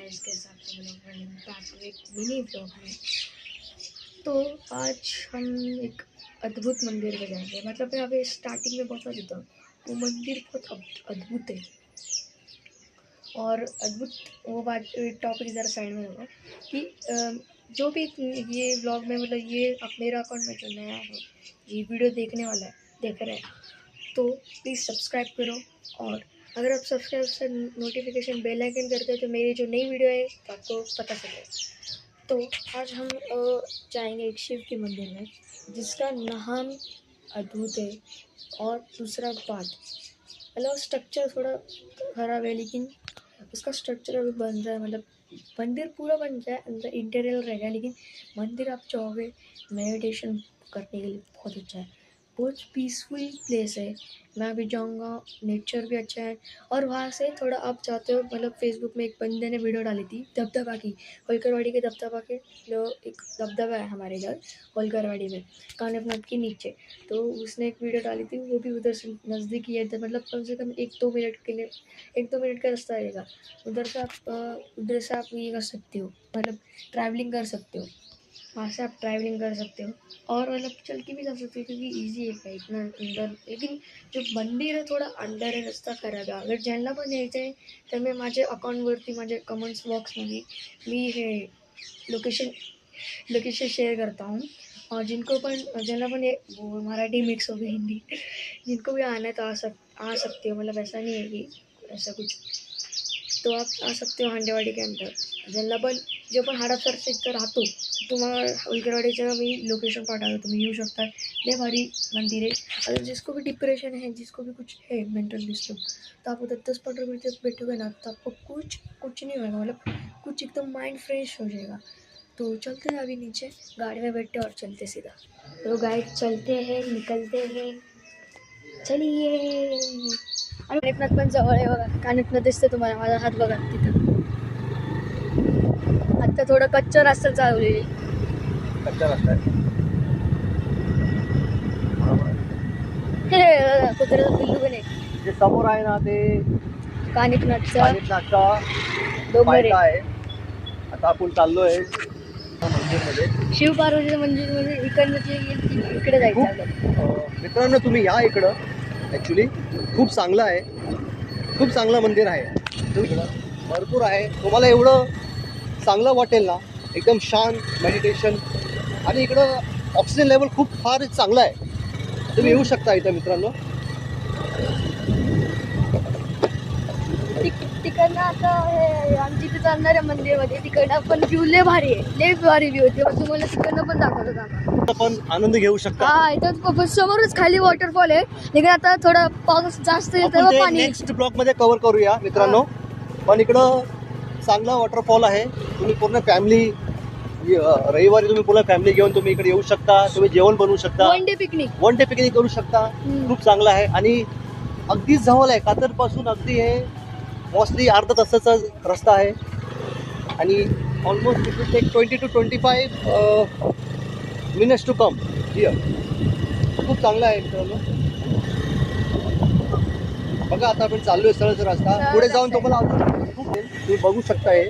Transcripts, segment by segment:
Guys, कैसे आप सब लोग रनिंग बैक टू एक मिनी ब्लॉग में। तो आज हम एक अद्भुत मंदिर में जाएंगे। मतलब मैं अभी स्टार्टिंग में बता देता हूँ, वो मंदिर बहुत अद्भुत है। और अद्भुत वो बात टॉपिक ज़रा साइड में होगा कि जो भी ये व्लॉग में मतलब ये मेरा अकाउंट में जो नया है, ये वीडियो देखने वाला है, देख रहा है, तो प्लीज़ सब्सक्राइब करो। और अगर आप सब्सक्राइब से नोटिफिकेशन बेल आइकन करते हो तो मेरी जो नई वीडियो है तो आपको पता चले। तो आज हम जाएंगे एक शिव के मंदिर में जिसका नाम अद्भुत है। और दूसरा बात, मतलब स्ट्रक्चर थोड़ा खराब है, लेकिन उसका स्ट्रक्चर अभी बन रहा है। मतलब मंदिर पूरा बन जाए, अंदर इंटीरियर रहेगा, लेकिन मंदिर आप चाहोगे मेडिटेशन करने के लिए बहुत अच्छा है। बहुत पीसफुल प्लेस है। मैं अभी जाऊँगा, नेचर भी अच्छा है। और वहाँ से थोड़ा आप जाते हो, मतलब फेसबुक में एक बंदे ने वीडियो डाली थी दबदबा की, होलकरवाड़ी के दबदबा के, जो एक दबदबा है हमारे इधर होलकरवाड़ी में, कानिपनाथ के नीचे। तो उसने एक वीडियो डाली थी, वो भी उधर से नज़दीक ही है। मतलब कम से कम 1-2 मिनट के लिए, 1-2 मिनट का रास्ता रहेगा। उधर से आप ये कर सकते हो, मतलब ट्रैवलिंग कर सकते हो। वहाँ से आप ट्रैवलिंग कर सकते हो और मतलब चल के भी जा सकते हो, क्योंकि इजी है इतना अंदर। लेकिन जो मंदिर आहे थोडा अंडर आहे, रस्ता खराब आहे. अगर ज्यांना पण यायचं आहे तर मी माझ्या अकाउंटवरती, माझ्या कमेंट्स बॉक्समध्ये मी हे लोकेशन शेयर करता हूँ। और जिन्ना पण ये वो मराठी मिक्स हो गई हिंदी, जिनको भी आना है तो आ सकते हो। मतलब ऐसा नहीं है कि ऐसा कुछ, तो आप आ सकते हो हांडेवाडी के अंदर। ज्यांना पण जो पण हडपसरच्या इथं राहतो, तुम्हाला होलकरवाडीचं मी लोकेशन पाठवतो, तुम्ही येऊ शकता। लय भारी मंदिर है। अगर जिसको भी डिप्रेशन है, जिसको भी कुछ है मेंटल डिस्टर्ब, तो आप उधर 10-15 मिनट तक बैठोगे ना, तो आपको कुछ नहीं होगा। मतलब कुछ एकदम माइंड फ्रेश हो जाएगा। तो चलते हैं अभी नीचे, गाड़ी में बैठते और चलते सीधा। तो गाइस चलते हैं, निकलते हैं, चलिए। आणि कानिपनाथ पण जवळ आहे बघा, कानिपनाथ दिसते तुम्हाला, माझा हात बघा तिथं। आता थोडं कच्चा रस्ता चालवलेली, कच्चा रस्ता आहे. कुत्र्याचं पिल्लू पण आहे. जे समोर आहे ना ते कानिपनाथचा कानिपनाथचा डोंगर पायथा आहे. आहे. आता आपण चाललोय मंदिरमध्ये. शिव पार्वतीचं मंदिर म्हणजे इकडनं इकडे जायचं आपल्याला. मित्रांनो, तुम्ही या इकडं. ॲक्च्युली खूप चांगलं आहे, खूप चांगलं मंदिर आहे. भरपूर आहे. तुम्हाला एवढं चांगलं वाटेल ना, एकदम शांत मेडिटेशन. आणि इकडं ऑक्सिजन लेवल खूप फार चांगलं आहे. तुम्ही येऊ शकता इथं मित्रांनो. तिकडनं आता हे आमच्या इथे चालणार आहे मंदिरमध्ये, तिकडनं पण व्ह्यू लय भारी आहे, लय भारी व्ह्यू आहे. तेव्हा तुम्हाला तिकडनं पण दाखवतो काका. पण आनंद घेऊ शकता. हा, इथं समोरच खाली वॉटरफॉल आहे, लेकिन आता थोडा पाऊस जास्त येईल तेव्हा पाणी. नेक्स्ट ब्लॉक मध्ये कव्हर करूया मित्रांनो. पण इकडं चांगला वॉटरफॉल आहे. तुम्ही पूर्ण फॅमिली, रविवारी तुम्ही पूर्ण फॅमिली घेऊन तुम्ही इकडे येऊ शकता. तुम्ही जेवण बनवू शकता, वन डे पिकनिक करू शकता. खूप चांगलं आहे. आणि अगदीच जवळ आहे, कातर पासून अगदी हे मोस्टली अर्धा तासाचा रस्ता आहे. आणि almost it will take 20 to 25 minutes to come here. खूप चांगलं आहे मित्रांनो. बघा, आता आपण चाललोय सरळ रस्ता. पुढे जाऊन तुम्हाला अजून खूप तुम्ही बघू शकता. हे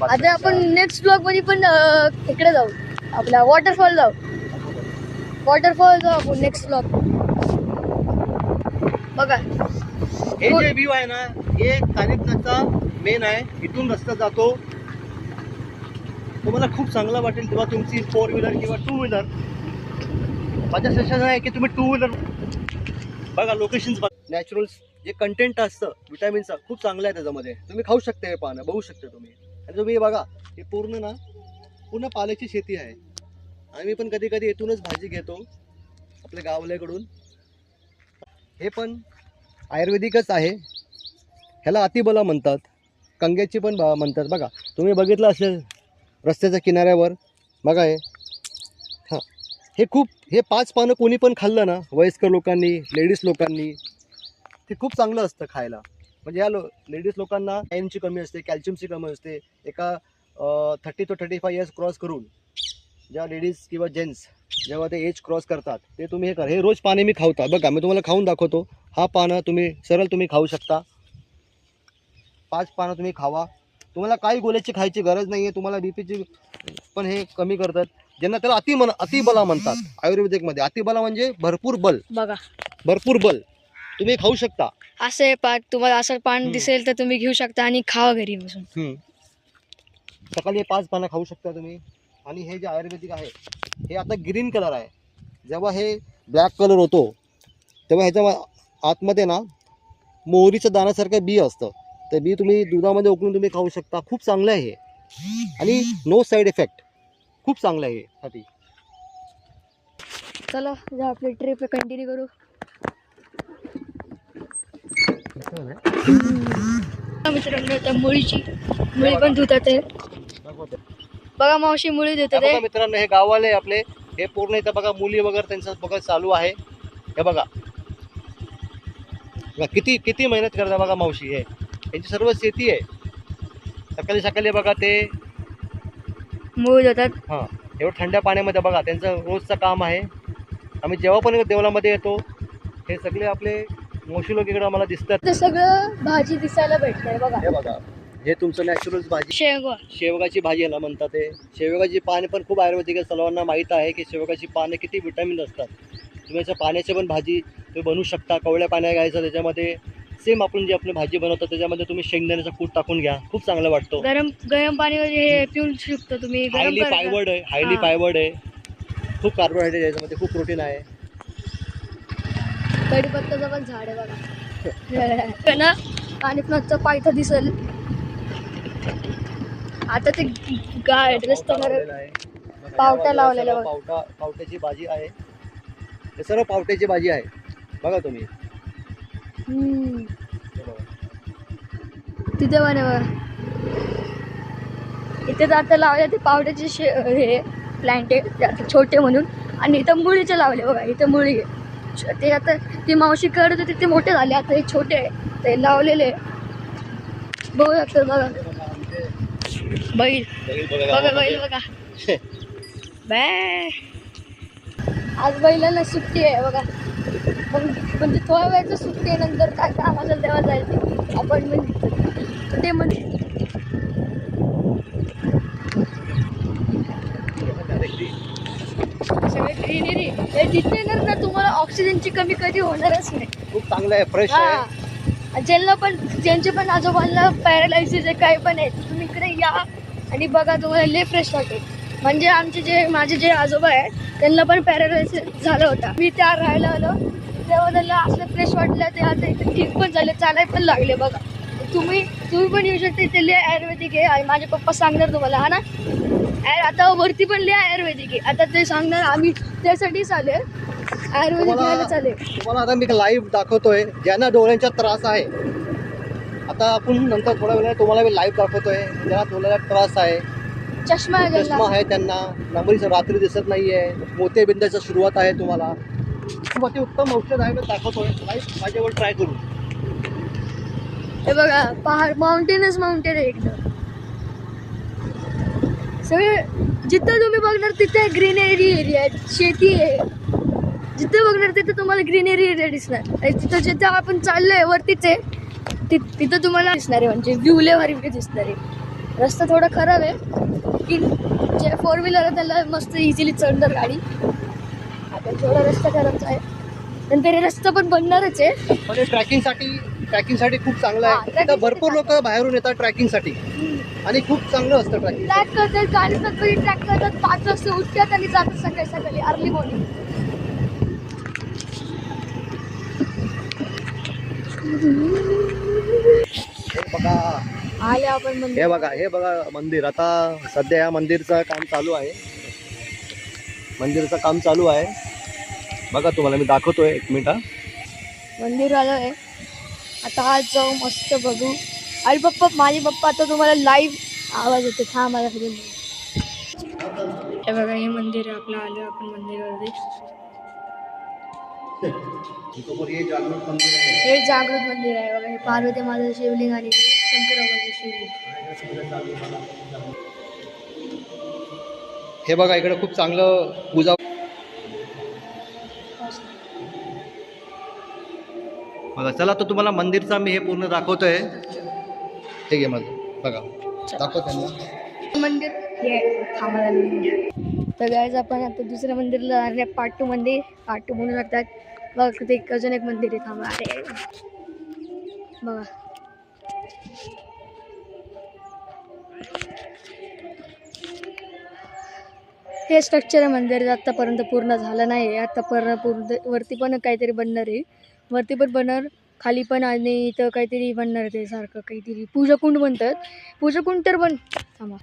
आता आपण नेक्स्ट ब्लॉग मध्ये पण इकडे जाऊ, आपला वॉटरफॉल जाऊ आपण नेक्स्ट ब्लॉग. बघा हे जे व्ह्यू आहे ना, हे कानिपनाथचा मेन आहे. इथून रस्ता जातो. तुम्हाला खूप चांगला वाटेल तेव्हा तुमची 4 व्हीलर किंवा 2 व्हीलर. माझ्या सजेशन आहे की तुम्ही 2 व्हीलर बघा. लोकेशन्स बघा. नॅचरल जे कंटेंट असतं विटॅमिनचं खूप चांगलं आहे त्याच्यामध्ये. तुम्ही खाऊ शकता, हे पाहणं बघू शकता तुम्ही. आणि तुम्ही बघा, हे पूर्ण पाल्याची शेती आहे. आम्ही पण कधी कधी येथूनच भाजी घेतो आपल्या गावल्याकडून. हे पण आयुर्वेदिकच आहे. ह्याला अतिबला म्हणतात, कंग्याची पण म्हणतात. बघा, तुम्ही बघितलं असेल रस्त्याच्या किनाऱ्यावर, बघा हां, हे 5 पानं कोणी पण खाल्लं ना, वयस्कर लोकांनी, लेडीज लोकांनी, ते खूप चांगलं असतं खायला. म्हणजे या लेडीज लोकांना आयर्नची कमी असते, कॅल्शियमची कमी असते. एका 30 to 35 इयर्स क्रॉस करून ज्या लेडीज किंवा जेंट्स जेव्हा ते एज क्रॉस करतात ते तुम्ही हे करा. हे रोज पाने मी खावता बघा, मी तुम्हाला खाऊन दाखवतो. हा पानं तुम्ही सरळ तुम्ही खाऊ शकता. 5 पानं तुम्ही खावा. तुम्हाला काही गोळ्याची खायची गरज नाही आहे. तुम्हाला बीपीची पण हे कमी करतात. ज्यांना त्याला अतिबला म्हणतात आयुर्वेदिकमध्ये. अतिबला म्हणजे भरपूर बल, बघा भरपूर बल. तुम्ही खाऊ शकता. असे तुम्हाला असं पान दिसेल तर तुम्ही घेऊ शकता आणि खावा घरी बसून. सकाळी 5 पानं खाऊ शकता तुम्ही. आणि हे जे आयुर्वेदिक आहे हे आता ग्रीन कलर आहे. जेव्हा हे ब्लॅक कलर होतो तेव्हा ह्याच्या आतमध्ये ना मोहरीचं दाण्यासारखं बी असतं. ते बी तुम्ही दुधामध्ये उकळून तुम्ही खाऊ शकता. खूप चांगलं आहे हे आणि नो साईड इफेक्ट. खूप चांगलं आहे हे साठी. चला जा आपली ट्रिप कंटिन्यू करू. मित्रांनो त्या मुळी पण धुतात आहे. बघा मावशी मुळी देतात बघा मित्रांनो, हे गावाले आपले हे पूर्ण इथं बघा मुली वगैरे त्यांचं बघा चालू आहे. हे बघा किती किती मेहनत करतात बघा मावशी. हे यांची सर्व शेती आहे. सकाळी सकाळी बघा ते मुळी देतात. हां, एवढं थंड पाण्यामध्ये बघा त्यांचं रोजचं काम आहे. आम्ही जेव्हा पण देवळामध्ये येतो हे सगळे आपले मोशी लोक इकडे आम्हाला दिसतात. ते सगळं भाजी दिसायला भेटतंय बघा. हे बघा हे तुमचं नॅचरल भाजी, शेवगाची भाजी याला म्हणतात. ते शेवगाची पाने पण खूप आयुर्वेदिक आहे. सर्वांना माहीत आहे की शेवगाची पाने किती विटॅमिन असतात. तुम्ही याच्या पाण्याची पण भाजी तुम्ही बनवू शकता. कवळ्या पाण्या घ्यायचं, त्याच्यामध्ये सेम आपण जी आपली भाजी बनवतो त्याच्यामध्ये तुम्ही शेंगदाण्याचा कूट टाकून घ्या. खूप चांगलं वाटतो. गरम पाणी हे पिऊन शकतो तुम्ही. हायली फायबर्ड आहे, हायली फायबर्ड आहे. खूप कार्बोहायड्रेट आहे याच्यामध्ये, खूप प्रोटीन आहे. कढीपत्त्याचं पण झाड आहे बघा ना. आणि फ्लॉटचा पायथा दिसेल. आता ते रस्त्यावर पावटा लावलेला बघा. पावट्याची भाजी आहे. हे सर्व पावट्याची भाजी आहे बघा तुम्ही. तिथे पण बघा. इथे आता लावले ते पावट्याचे हे प्लांट आहे छोटे म्हणून. आणि इथं मुळीचे लावले बघा. इथं मुळी ते आता ती मावशी करत होती ते मोठे झाले. आता हे छोटे आहे ते लावलेले बघू शकतो बघा. बैल बघा, बैल बघा. आज बैलांना सुट्टी आहे बघा. मग म्हणजे थोड्या वेळाचं सुट्टी आहे. नंतर काय काम असेल तेव्हा जायचं अपॉइंटमेंट ते म्हणजे. सगळे ग्रीनरी हे जिथे ना तुम्हाला ऑक्सिजनची कमी कधी होणारच नाही. खूप चांगलं आहे, फ्रेश आहे. ज्यांचे पण आजोबांना पॅरालायसिस आहे काही पण आहे तुम्ही इकडे या आणि बघा तुम्हाला लय फ्रेश वाटेल. म्हणजे माझे जे आजोबा आहेत त्यांना पण पॅरालायसिस झालं होता. मी त्या राहायला आलो तेव्हा त्यांना असं फ्रेश वाटलं. ते आता इथे ठीक पण झाले, चालाय पण लागले बघा. तुम्ही पण येऊ शकता. इथे लय आयुर्वेदिक आहे. माझे पप्पा सांगणार तुम्हाला हा ना. आता वरती पण लय आयुर्वेदिक आहे. आता ते सांगणार. आम्ही त्यासाठीच आले आयुर्वेदिक घ्यायला चालेल. तुम्हाला आता मी लाईव्ह दाखवतोय ज्यांना डोळ्यांचा त्रास आहे. आता आपण नंतर थोड्या वेळाने तुम्हाला मी लाईव्ह दाखवतोय ज्यांना डोळ्याचा त्रास आहे. चष्मा आहे त्यांना, नंबरीचं रात्री दिसत नाहीये, मोतेबिंदाची सुरुवात आहे तुम्हाला. खूप उत्तम औषध आहे. मी दाखवतोय लाईव्ह माझ्यावर ट्राय करून. हे बघा पहाड माउंटेनच माउंटेन आहे एकदम. सगळे जिथं तुम्ही बघणार तिथे ग्रीनरी एरिया आहे, शेती आहे. जिथे बघणार तिथे तुम्हाला ग्रीनरी एरिया दिसणार. तिथं जिथं आपण चाललोय वरतीच आहे तिथं तुम्हाला दिसणार आहे. म्हणजे व्ह्यू लय भारी दिसणार आहे. रस्ता थोडा खराब आहे की जे 4 व्हीलर आहे त्याला मस्त इझिली चढणार गाडी. आता थोडा रस्ता खराबच आहे. नंतर हे रस्ता पण बनणारच आहे. पण ट्रॅकिंगसाठी खूप चांगलं आहे. भरपूर लोक बाहेरून येतात ट्रॅकिंगसाठी आणि खूप चांगलं असतं ट्रॅकिंग. ट्रॅक करतात, गाडी सकाळी ट्रॅक करतात. 5 वाजता उठतात आणि जातात सकाळी अर्ली मॉर्निंग. बघा आले आपण हे बघा मंदिर. आता सध्या या मंदिरचं काम चालू आहे. बघा तुम्हाला मी दाखवतोय. 1 मिनिट. मंदिर आलं आहे. आता आज जाऊ मस्त बघू. आणि माझे पप्पा आता तुम्हाला लाईव्ह आवाज येते. हा मला हे बघा हे मंदिर आहे आपलं. आलं आपण मंदिरावरती. हे जागृत मंदिर आहे बघा. हे पार्वती माता शिवलिंग आणि शंकराबाचं शिवलिंग. हे बघा इकडे खूप चांगलं पूजा. बघा चला तर तुम्हाला मंदिरचा मी हे पूर्ण दाखवतोय. ठीक आहे माझं बघा दाखव त्यांना मंदिर हे थांबायला नाही. तर गाईज आपण आता दुसऱ्या मंदिरला जाणार आहे. पार्ट 2 मंदिर, पार्ट 2 म्हणू लागतात. बघा तिथे अजून एक मंदिर आहे. थांबा अरे बघा हे स्ट्रक्चर आहे मंदिर आत्तापर्यंत पूर्ण झालं नाही. पूर्ण वरती पण काहीतरी बनणार आहे. वरती पण बनणार, खाली पण, आणि इथं काहीतरी बनणार ते सारखं काहीतरी पूजाकुंड म्हणतात. पूजाकुंड तर पण थांबा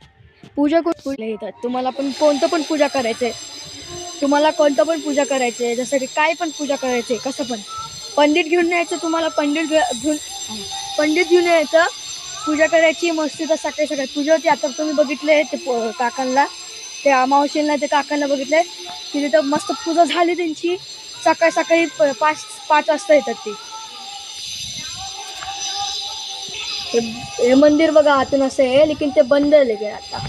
पूजाकुंड येतात. तुम्हाला पण कोणतं पण पूजा करायचं आहे, तुम्हाला कोणतं पण पूजा करायचं आहे, जसं की काय पण पूजा करायचं आहे, कसं पण पंडित घेऊन यायचं. तुम्हाला पंडित घेऊन यायचं, पूजा करायची मस्त. तर सकाळी सकाळी पूजा होती. आता तुम्ही बघितले ते काकांना, त्या मावशींना, ते काकांना बघितलंय की तिथं मस्त पूजा झाली त्यांची. सकाळी सकाळी 5 वाजता येतात ते. हे मंदिर बघा आतून असं आहे, लेकिन ते बंद आहे आता.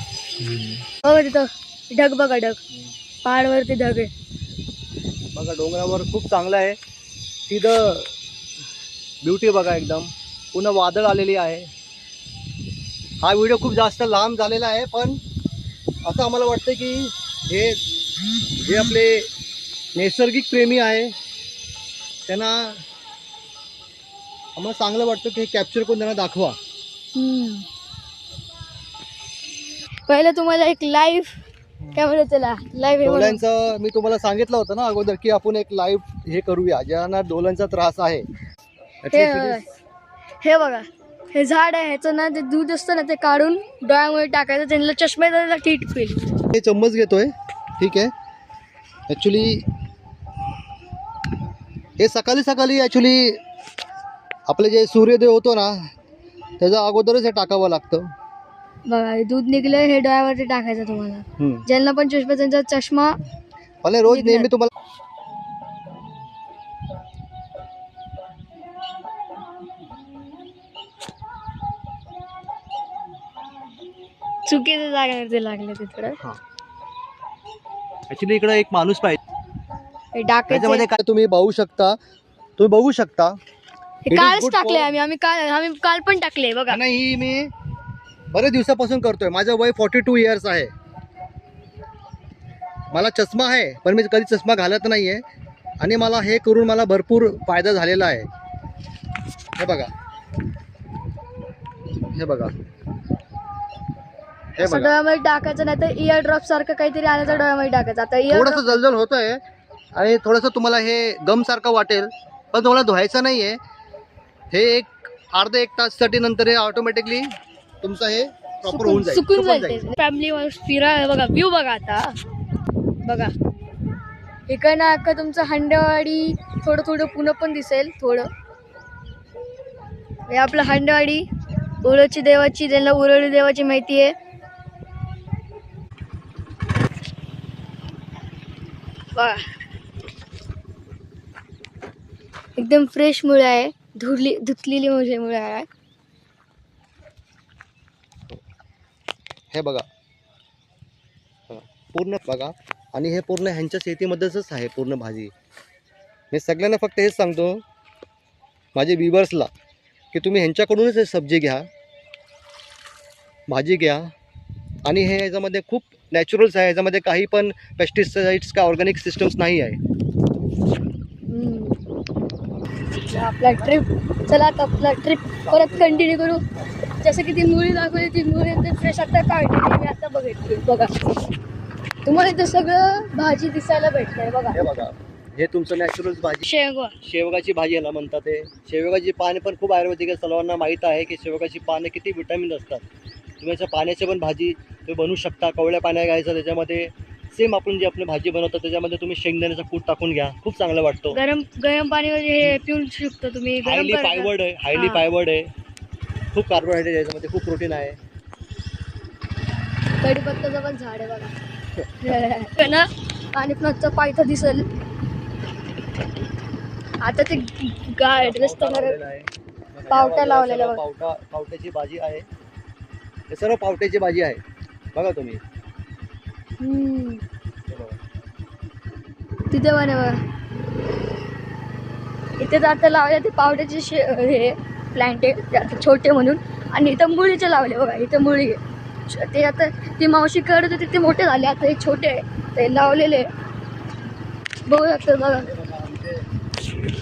बघा तिथं ढग, बघा ढग, पहाडवरती ढग आहे बघा. डोंगरावर खूप चांगलं आहे. तिथं ब्युटी बघा एकदम. पुन्हा वादळ आलेली आहे. हा व्हिडिओ खूप जास्त लांब झालेला आहे, पण असं आम्हाला वाटतं की हे जे आपले नैसर्गिक प्रेमी आहे त्यांना आम्हाला चांगलं वाटतं की हे कॅप्चर करून त्यांना दाखवा. पहिलं तुम्हाला एक लाईव्ह काय म्हणतात त्याला, लाईव्ह डोल्यांचं मी तुम्हाला सांगितलं होतं ना अगोदर की आपण एक लाईव्ह हे करूया ज्यांना डोल्यांचा त्रास आहे. हे बघा हे झाड आहे, ह्याचं ना ते दूध असतं ना ते काढून डोळ्यामुळे टाकायचं, त्यांना चष्मे द्यायला ठीक होईल. हे चम्मच घेतोय. ठीक आहे. ॲक्च्युली हे सकाळी सकाळी ॲक्च्युली आपले जे सूर्योदय होतो ना त्याच्या अगोदरच हे टाकावं लागतं. बघा हे दूध निघलं, हे डोळ्यावरती टाकायचं तुम्हाला. ज्यांना पण चष्मा, त्यांचा चष्मा मला रोज नेहमी तुम्हाला चुकीच्या जागेवरती लागले ते थोडं. ॲक्च्युली इकडे एक माणूस पाहिजे. हे टाकायचं त्याच्यामध्ये काय तुम्ही बघू शकता. हे कालच टाकले आम्ही काल पण टाकले बघा. नाही मी बरेच दिवसापासून करतोय. माझं वय 42 इयर्स आहे. मला चष्मा आहे, पण मी कधी चष्मा घालत नाही आहे, आणि मला हे करून मला भरपूर फायदा झालेला आहे. हे बघा, हे बघा, हे बघा. डोळ्यामध्ये टाकायचं, नाही तर इयर ड्रॉप सारखं काहीतरी आलं तर डोळ्यामध्ये टाकायचं. आता थोडंसं जलजल होत आहे आणि थोडंसं तुम्हाला हे गम सारखं वाटेल, पण तुम्हाला धुवायचं नाही आहे. हे अर्धा एक ताससाठी नंतर हे ऑटोमॅटिकली तुमचं हे प्रॉपर होऊन जाईल, सुकून जाईल. फॅमिली फिरा बघा, व्ह्यू बघा. आता बघा इकडे ना अख्खा तुमचं हंडेवाडी, थोडं थोडं पुणे पण दिसेल थोडं. हे आपलं हंडेवाडी, उरळची देवाची, ज्यांना उरळी देवाची माहिती आहे. बघा एकदम फ्रेश मुळे आहे, धुतलेली मुळे आहे. हे बघा पूर्ण बघा. आणि हे पूर्ण ह्यांच्या शेतीमध्येच आहे पूर्ण भाजी. मी सगळ्यांना फक्त हेच सांगतो माझे व्ह्युअर्सला की तुम्ही ह्यांच्याकडूनच हे सब्जी घ्या, भाजी घ्या. आणि हे ह्याच्यामध्ये खूप नॅचरल्स आहे. ह्याच्यामध्ये काही पण पेस्टिसाइड्स का ऑर्गॅनिक सिस्टम्स नाही आहे. आपला ट्रिप परत कंटिन्यू करू. जसं की ती मुळी दाखवली, ती मुळी एकदम फ्रेश आता काढली मी आता बघितली. बघा तुम्हाला इथं सगळं भाजी दिसायला भेटतंय. बघा हे बघा, हे तुमचं नॅचरल भाजी, शेवगाची भाजी याला म्हणतात. ते शेवगाची पाने पण खूप आयुर्वेदिक आहे. सर्वांना माहीत आहे की शेवगाची पाने किती विटॅमिन असतात. तुम्ही याच्या पाण्याची पण भाजी तुम्ही बनवू शकता. कवळ्या पाण्या घ्यायचं, त्याच्यामध्ये सेम आपण जी आपली भाजी बनवतो त्याच्यामध्ये तुम्ही शेंगदाण्याचं कूट टाकून घ्या, खूप चांगलं वाटतं. गरम पाणी हे पिऊन शकतो तुम्ही. हायली पायवर्ड आहे. खूप कार्बोहायड्रेट याच्यामध्ये, खूप प्रोटीन आहे. कढीपत्त्याचं पण झाड आहे बघा ना. आणि पण पायथा दिसेल आता ते रस्ता पावटा लावलेला बघा. पावट्याची भाजी आहे. हे सर्व पावट्याची भाजी आहे बघा तुम्ही. तिथे बघा इथे तर आता लावले ते पावड्याचे हे प्लांट आहे ते आता छोटे म्हणून. आणि इथं मुळीचे लावले बघा, इथं मुळी आहे. ते आता ती मावशी करत होती ते मोठे झाले, आता हे छोटे आहे ते लावलेले. बघू शकतो बघा,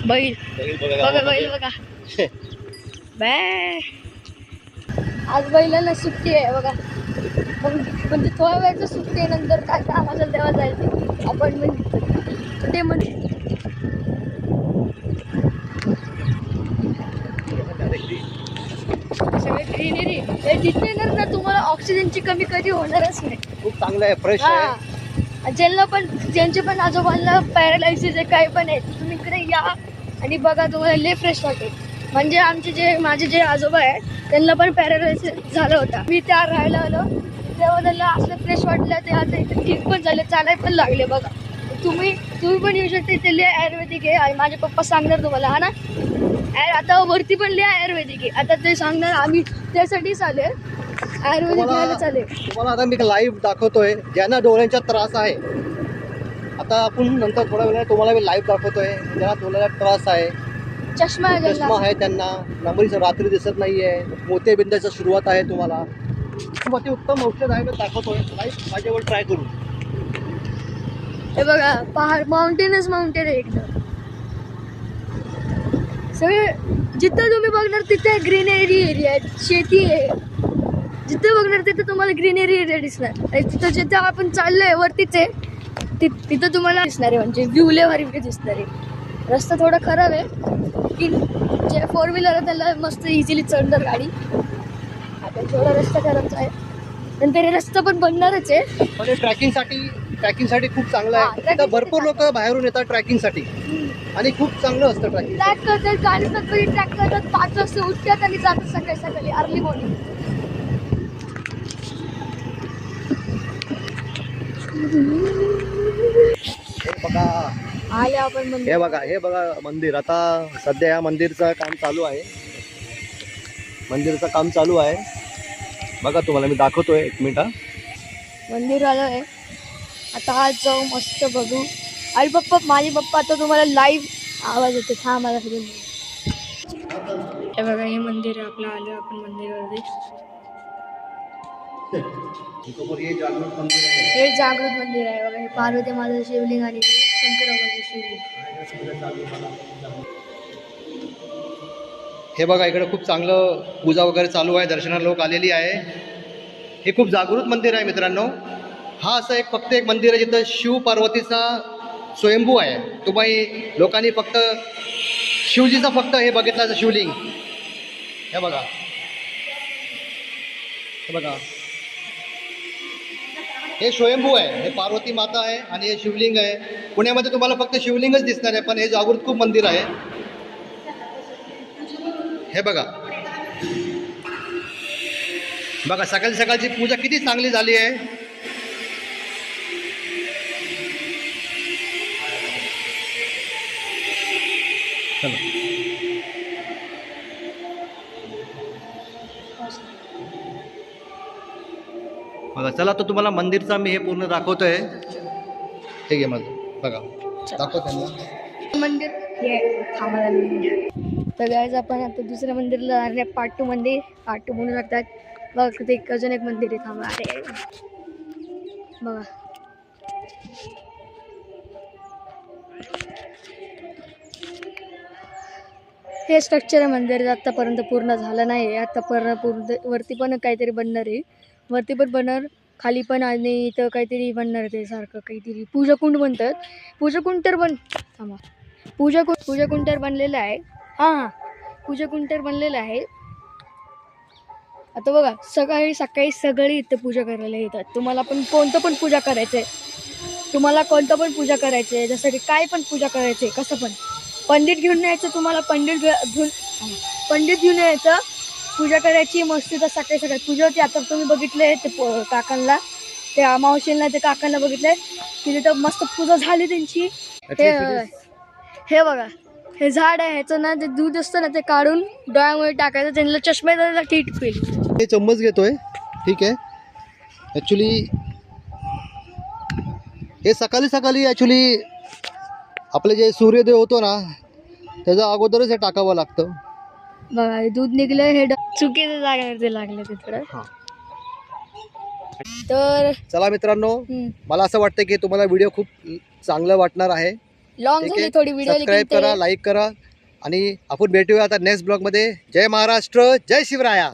बैल बघा, बैल बघा. बाय आज बैलांना सुट्टी आहे बघा. मग म्हणजे थोड्या वेळचं सुट्टी आहे, नंतर काय काम असेल तेव्हा जायचं अपॉइंटमेंट ते म्हणजे. सगळे ग्रीनरी हे जिथे ना तुम्हाला ऑक्सिजनची कमी कधी होणारच नाही. खूप चांगलं आहे, फ्रेश आहे. ज्यांचे पण आजोबांना पॅरालायसिस आहे काय पण आहे, तुम्ही इकडे या आणि बघा, तुम्हाला लय फ्रेश वाटेल. म्हणजे माझे जे आजोबा आहे त्यांना पण पॅरालायसिस झालं होता. मी त्या राहायला आलो तेव्हा त्यांना असं फ्रेश वाटलं, ते आता इथे ठीक पण झाले, चालायला पण लागले बघा. तुम्ही पण येऊ शकता इथे. लय आयुर्वेदिक आहे आणि माझे पप्पा सांगणार तुम्हाला, हा ना. आता वरती पण लय आयुर्वेदिक आहे, आता ते सांगणार. आम्ही त्यासाठीच आले आयुर्वेदिक घ्यायला चालेल. तुम्हाला आता मी लाईव्ह दाखवतोय ज्यांना डोळ्यांचा त्रास आहे. आता आपण नंतर थोड्या वेळाने तुम्हाला मी लाईव्ह दाखवतोय ज्यांना डोळ्याचा त्रास आहे, चष्मा आहे त्यांना, नंबरीचं रात्री दिसत नाहीये, मोतियाबिंदाची सुरुवात आहे. तुम्हाला खूप अतिउत्तम औषध आहे, मी दाखवतोय लाईव्ह माझ्यावर ट्राय करून. हे बघा, पहाड माउंटेनच माउंटेन आहे एकदम. सगळे जिथं तुम्ही बघणार तिथे ग्रीनरी एरिया आहे, शेती आहे. जिथे बघणार तिथे तुम्हाला ग्रीनरी एरिया दिसणार. आणि तिथं जिथं आपण चाललोय वरतीच आहे, तिथं तुम्हाला दिसणार आहे, म्हणजे व्ह्यू लय भारी दिसणार आहे. रस्ता थोडा खराब आहे, की जे 4 व्हीलर आहे त्याला मस्त इझिली चढणार गाडी. आता थोडा रस्ता खराबच आहे, नंतर हे रस्ता पण बनणारच आहे. पण ट्रॅकिंगसाठी खूप चांगलं आहे. हा, आता भरपूर लोक बाहेरून येतात ट्रॅकिंगसाठी आणि खूप चांगलं असतं ट्रॅकिंग. ट्रॅक करतात, गाडी ट्रॅक करतात, 5 वाजता उठतात आणि जातात सकाळी अर्ली मॉर्निंग. हे बघा, आले आपण हे बघा मंदिर. आता सध्या या मंदिरचं काम चालू आहे. बघा, तुम्हाला मी दाखवतोय, 1 मिनिट. मंदिर आलं आहे. आता आज जाऊ मस्त बघू. आणि माझे पप्पा आता तुम्हाला लाईव्ह आवाज येते. हा मला फिरून हे बघा, हे मंदिर आहे आपलं. आलं आपण मंदिरावरती. हे जागृत मंदिर आहे बघा. हे पार्वती माता शिवलिंग आणि शंकराचं शिवलिंग. हे बघा, इकडे खूप चांगलं पूजा वगैरे चालू आहे, दर्शनाला लोक आलेली आहे. हे खूप जागृत मंदिर आहे मित्रांनो. हा असं फक्त एक मंदिर आहे जिथं शिव पार्वतीचा स्वयंभू आहे. तुम्ही लोकांनी फक्त शिवजीचा फक्त हे बघितलं शिवलिंग. हे बघा, हे स्वयंभू आहे. हे पार्वती माता आहे आणि हे शिवलिंग आहे. पुण्यामध्ये तुम्हाला फक्त शिवलिंगच दिसणार आहे, पण हे जागृत खूप मंदिर आहे. हे बघा, सकाळची पूजा किती चांगली झाली आहे. बघा, चला तर तुम्हाला मंदिरचा मी हे पूर्ण दाखवतोय. हे घे माझं, बघा दाखव त्यांना मंदिर. हे तर गाईज आपण आता दुसऱ्या मंदिरला जाणार आहे. पार्ट 2 मंदिर, पार्ट 2 म्हणू शकतात. बघा तिथे अजून एक मंदिर आहे. थांबा, अरे बघा, हे स्ट्रक्चर आहे मंदिराचं. आत्तापर्यंत पूर्ण झालं नाही आहे. आता पूर्ण वरती पण काहीतरी बनणार आहे. वरती पण बनणार, खाली पण, आणि इथं काहीतरी बनणार ते सारखं काहीतरी पूजाकुंड म्हणतात. पूजाकुंड तर थांबा, पूजाकुंड तर बनलेलं आहे. हां, पूजाकुंड तर बनलेलं आहे. आता बघा, सकाळी सगळे इथं पूजा करायला येतात. तुम्हाला पण कोणतं पण पूजा करायचं आहे, जसं की काय पण पूजा करायचं आहे, कसं पण. पंडित घेऊन यायचं, तुम्हाला पंडित घेऊन यायचं, पूजा करायची मस्त. तर सकाळी पूजा होती. आता तुम्ही बघितलंय ते काकांना, त्या मावशींना, ते काकांना बघितलंय की तिथं मस्त पूजा झाली त्यांची. हे बघा, हे झाड आहे, ह्याचं ना ते दूध असतं ना, ते काढून डोळ्यामुळे टाकायचं, त्यांना चष्मा द्यायला ठीक होईल. हे चम्मच घेतोय, ठीक आहे. ॲक्च्युली हे सकाळी ॲक्च्युली आपले जे सूर्योदय होतो ना, त्याच्या अगोदरच हे टाकावं लागतं. बघा हे दूध निघलं, हे चुकीच्या जागेवरती लागलं ते थोडं. हा. तर चला मित्रांनो, मला असं वाटतं की तुम्हाला व्हिडिओ खूप चांगलं वाटणार आहे. लॉंग ठीक झाली आहे, थोडी व्हिडिओ, सबस्क्राईब करा, लाईक करा आणि आपण भेटूया आता नेक्स्ट ब्लॉग मध्ये. जय महाराष्ट्र, जय शिवराया.